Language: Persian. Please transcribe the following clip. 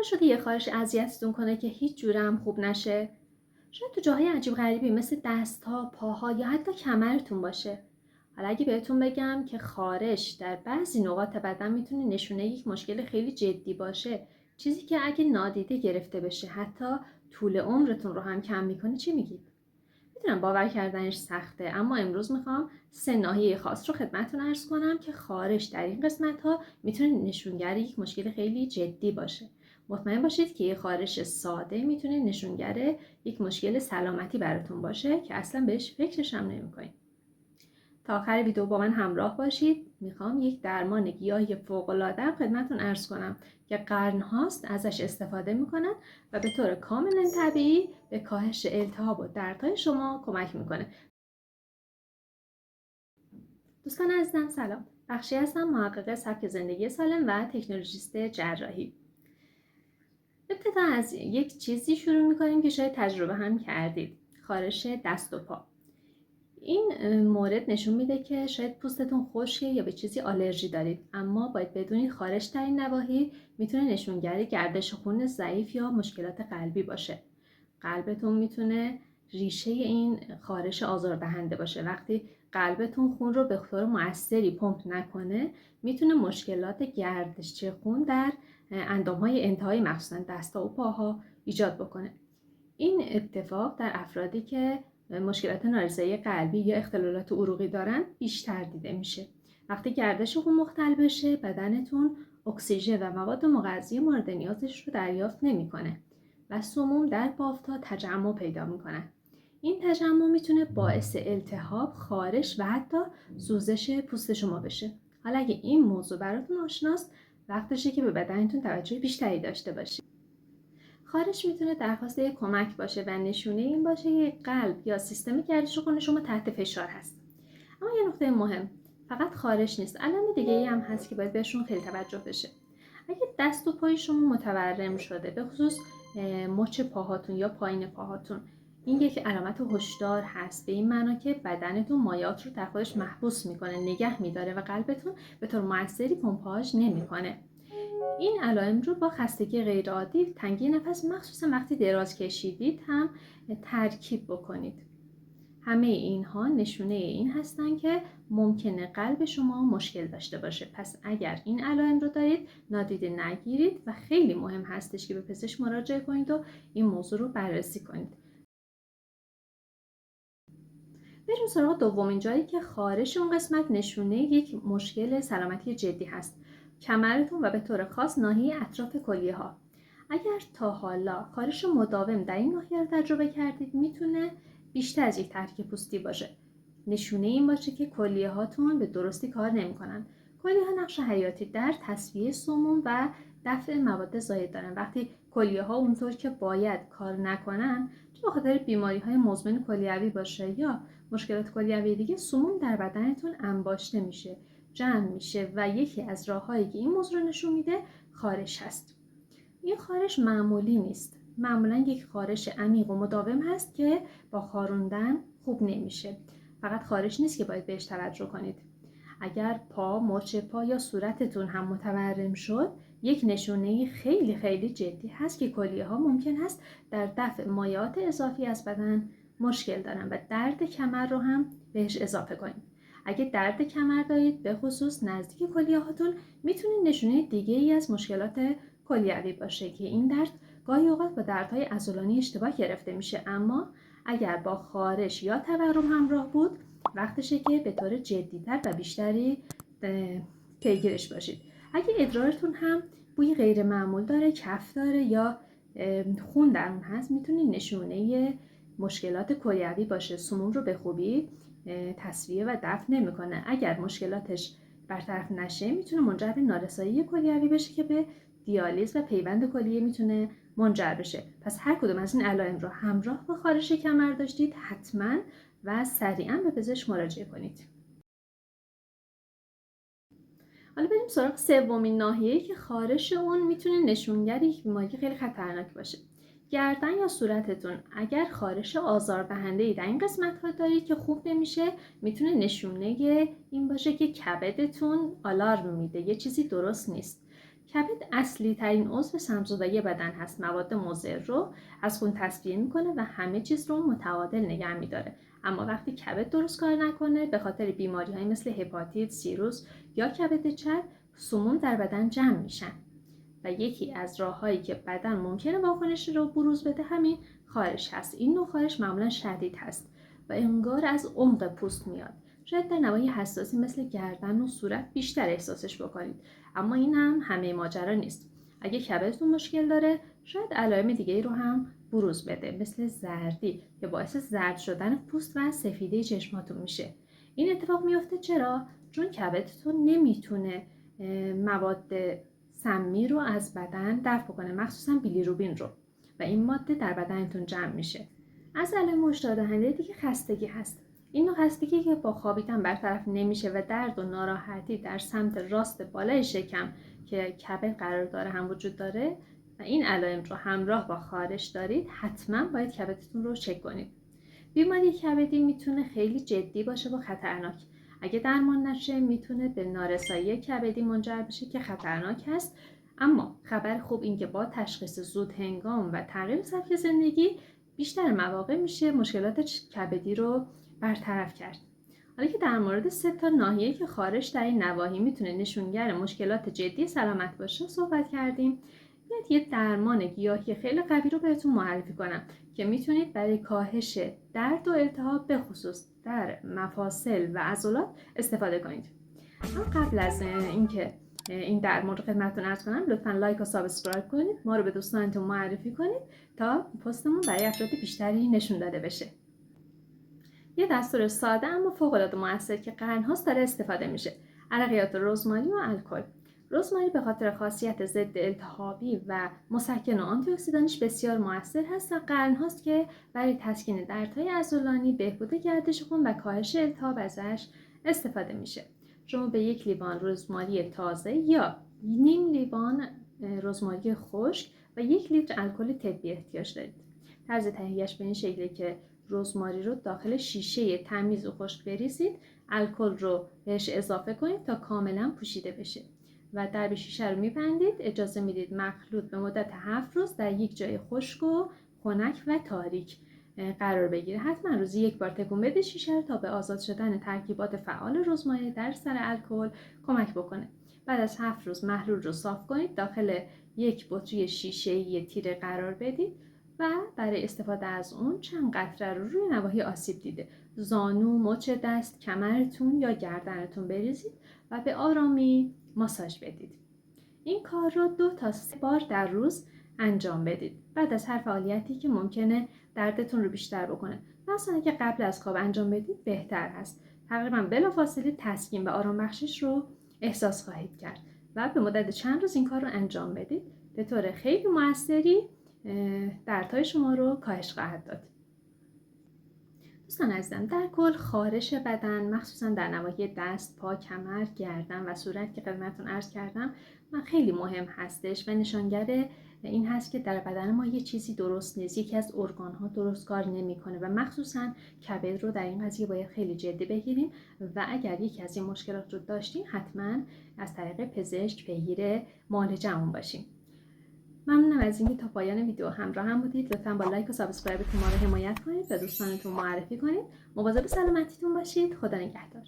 شده یه خارش اذیتتون کنه که هیچ جوره هم خوب نشه؟ شاید تو جاهای عجیب غریبی مثل دست‌ها، پاها یا حتی کمرتون باشه. حالا اگه بهتون بگم که خارش در بعضی نقاط بدن میتونه نشونه یک مشکل خیلی جدی باشه، چیزی که اگه نادیده گرفته بشه حتی طول عمرتون رو هم کم میکنه، چی میگید؟ میدونم باور کردنش سخته، اما امروز میخوام 3 ناحیه خاص رو خدمتتون عرض کنم که خارش در این قسمت ها میتونه نشونگر یک مشکل خیلی جدی باشه. مطمئن باشید که یه خارش ساده میتونه نشونگر یک مشکل سلامتی براتون باشه که اصلا بهش فکرش هم نمیکنید. تا آخر ویدیو با من همراه باشید. میخوام یک درمان گیاهی فوق‌العاده خدمتتون عرض کنم که قرن‌هاست ازش استفاده میکنن و به طور کاملا طبیعی به کاهش التهاب و دردهای شما کمک میکنه. دوستان عزیزم سلام. بخشی هستم، محقق سبک زندگی سالم و تکنولوژیست جراحی. ابتدا از یک چیزی شروع میکنیم که شاید تجربه هم کردید: خارش دست و پا. این مورد نشون میده که شاید پوستتون خشکه یا به چیزی آلرژی دارید، اما باید بدونید خارش در این نواحی میتونه نشونگر گردش خون ضعیف یا مشکلات قلبی باشه. قلبتون میتونه ریشه این خارش آزاردهنده باشه. وقتی قلبتون خون رو به طور مؤثری پمپ نکنه، میتونه مشکلات گردش خون در اندامهای انتهایی مخصوصا دست‌ها و پاها ایجاد بکنه. این اتفاق در افرادی که مشکلات نارسایی قلبی یا اختلالات عروقی دارن بیشتر دیده میشه. وقتی گردش خون مختل بشه، بدنتون اکسیژن و مواد مغذی مورد نیازش رو دریافت نمیکنه و سموم در بافت‌ها تجمع پیدا میکنن. این تجمع میتونه باعث التهاب، خارش و حتی سوزش پوست شما بشه. حالا اگه این موضوع براتون آشناست، وقتشه که به بدنتون توجه بیشتری داشته باشید. خارش میتونه درخواست یک کمک باشه و نشونه این باشه که قلب یا سیستم گردش خون شما تحت فشار هست. اما یه نکته مهم، فقط خارش نیست، علائم دیگه‌ای هم هست که باید بهشون خیلی توجه بشه. اگه دست و پای شما متورم شده، به خصوص مچ پاهاتون یا پایین پاهاتون، این یک علامت هشدار هست، به این معنا که بدنتون مایعات رو در خودش محبوس میکنه، نگه میداره و قلبتون به طور موثری پمپاژ نمیکنه. این علائم رو با خستگی غیرعادی، تنگی نفس، مخصوصا وقتی دراز کشیدید هم ترکیب بکنید. همه اینها نشونه این هستن که ممکنه قلب شما مشکل داشته باشه. پس اگر این علائم رو دارید، نادیده نگیرید و خیلی مهم هستش که به پزشک مراجعه کنید و این موضوع رو بررسی کنید. بریم سراغ دومین جایی که خارش اون قسمت نشونه یک مشکل سلامتی جدی هست: کمرتون و به طور خاص ناحیه اطراف کلیه ها. اگر تا حالا خارش مداوم در این ناحیه رو تجربه کردید، میتونه بیشتر از یک ترکیب پوستی باشه. نشونه این باشه که کلیه هاتون به درستی کار نمیکنن. کلیه ها نقش حیاتی در تصفیه سموم و دفع مواد زاید دارن. وقتی کلیه ها اونطور که باید کار نکنن، چه به خاطر بیماری های مزمن کلیوی باشه یا مشکلات کلیوی دیگه، سموم در بدنتون انباشته میشه، جمع میشه و یکی از راههایی که این موضوع رو نشون میده خارش هست. این خارش معمولی نیست. معمولا یک خارش عمیق و مداوم هست که با خاروندن خوب نمیشه. فقط خارش نیست که باید بهش توجه کنید. اگر پا، مچ پا یا صورتتون هم متورم شد، یک نشونه خیلی خیلی جدی هست که کلیه ها ممکن هست در دفع مایعات اضافی از بدن مشکل دارن و درد کمر رو هم بهش اضافه کنید. اگه درد کمر دارید، به خصوص نزدیک کلیه هاتون، میتونه نشونه دیگه ای از مشکلات کلیوی باشه که این درد گاهی اوقات با دردهای عضلانی اشتباه گرفته میشه. اما اگر با خارش یا تورم همراه بود، وقتشه که به طور جدی‌تر و بیشتری پیگیرش باشید. اگه ادرارتون هم بوی غیر معمول داره، کف داره یا خون در اون هست، میتونه نشونه مشکلات کلیوی باشه. سموم رو به خوبی تصفیه و دفع نمیکنه. اگر مشکلاتش برطرف نشه، میتونه منجر به نارسایی کلیوی بشه که به دیالیز و پیوند کلیه میتونه منجر بشه. پس هر کدوم از این علائم رو همراه با خارش کمر داشتید، حتما و سریعا به پزشک مراجعه کنید. حالا بریم سراغ سومین ناحیه‌ای که خارش اون میتونه نشونگر یک بیماری خیلی خطرناک باشه: گردن یا صورتتون. اگر خارش آزاردهنده‌ای در این قسمت‌ها دارید که خوب نمیشه، میتونه نشونه این باشه که کبدتون آلارم میده، یه چیزی درست نیست. کبد اصلی ترین عضو سم‌زدایی بدن هست. مواد مضر رو از خون تصفیه میکنه و همه چیز رو متعادل نگه میداره. اما وقتی کبد درست کار نکنه، به خاطر بیماری‌های مثل هپاتیت، سیروس یا کبد چرب، سموم در بدن جمع میشن و یکی از راه‌هایی که بدن ممکنه واکنش رو بروز بده همین خارش هست. این نوع خارش معمولا شدید هست و انگار از عمق پوست میاد. شاید در نواحی حساسی مثل گردن و صورت بیشتر احساسش بکنید، اما این هم همه ماجرا نیست. اگه کبدتون مشکل داره، شاید علائم دیگه‌ای رو هم بروز بده، مثل زردی که باعث زرد شدن پوست و سفیده چشماتون میشه. این اتفاق میفته چرا؟ چون کبدتون نمیتونه مواد سمی رو از بدن دفع کنه، مخصوصا بیلیروبین رو، و این ماده در بدنتون جمع میشه. از علائم هشدار دهنده دیگه خستگی هست. این نوع خستگی که با خوابیدن برطرف نمیشه و درد و ناراحتی در سمت راست بالای شکم که کبد قرار داره هم وجود داره و این علائم رو همراه با خارش دارید، حتما باید کبدتون رو چک کنید. بیماری کبدی میتونه خیلی جدی باشه و خطرناک. اگه درمان نشه میتونه به نارسایی کبدی منجر بشه که خطرناک هست. اما خبر خوب این که با تشخیص زود هنگام و تغییر سبک زندگی بیشتر مواقع میشه مشکلات کبدی رو برطرف کرد. حالا که در مورد 3 تا ناحیه که خارش در این نواحی میتونه نشونگر مشکلات جدی سلامت باشه صحبت کردیم، بیاید یه درمان گیاهی خیلی قوی رو بهتون معرفی کنم که میتونید برای کاهش درد و التهاب به خصوص در مفاصل و عضلات استفاده کنید. اما قبل از اینکه این درمان رو خدمتتون عرض کنم، لطفاً لایک و سابسکرایب کنید، ما رو به دوستانتون معرفی کنید تا پستمون برای افراد بیشتری نشون داده بشه. یه دستور ساده اما فوق‌العاده موثر که قرن‌هاست داره استفاده میشه: عرقیات رزماری و الکل. رزماری به خاطر خاصیت ضد التهابی و مسکن و آنتی اکسیدانش بسیار موثر هست و قرن‌هاست که برای تسکین دردهای عضلانی، بهبود گردش خون و کاهش التهاب ازش استفاده میشه. شما به 1 لیوان رزماری تازه یا نیم لیوان رزماری خشک و 1 لیتر الکل طبی احتیاج دارید. طرز تهیه‌اش به این شکله که رزماری رو داخل شیشه تمیز و خشک بریزید، الکل رو بهش اضافه کنید تا کاملا پوشیده بشه و درب شیشه رو میبندید. اجازه میدید مخلوط به مدت 7 روز در یک جای خشک و خنک و تاریک قرار بگیره. حتما روزی 1 بار تکون بده شیشه رو تا به آزاد شدن ترکیبات فعال رزماری در سر الکل کمک بکنه. بعد از 7 روز محلول رو صاف کنید، داخل یک بطری شیشه‌ای تیره قرار بدید و برای استفاده از اون چند قطره رو روی نواحی آسیب دیده، زانو، مچ دست، کمرتون یا گردنتون بریزید و به آرامی ماساژ بدید. این کار رو 2 تا 3 بار در روز انجام بدید. بعد از هر فعالیتی که ممکنه دردتون رو بیشتر بکنه، مثلا اگه قبل از خواب انجام بدید بهتر هست. تقریبا بلافاصله تسکین و آرام بخشش رو احساس خواهید کرد و به مدت چند روز این کار رو انجام بدید. به طور خیلی موثری دردهای شما رو کاهش خواهد داد. دوستان عزیزم، در کل خارش بدن، مخصوصا در نواحی دست، پا، کمر، گردن و صورت که خدمتتون عرض کردم، خیلی مهم هستش و نشانگر این هست که در بدن ما یه چیزی درست نیست، یکی از ارگان‌ها درست کار نمی‌کنه و مخصوصا کبد رو در این قضیه باید خیلی جدی بگیریم و اگر یکی از این مشکلات رو داشتین حتما از طریق پزشک پیگیر معالجه‌مون باشیم. ممنونم از اینکه تا پایان ویدیو همراه هم بودید. لطفاً با لایک و سابسکرایبتون ما رو حمایت کنید و دوستانتون معرفی کنید. مواظب سلامتیتون باشید. خدا نگهدار.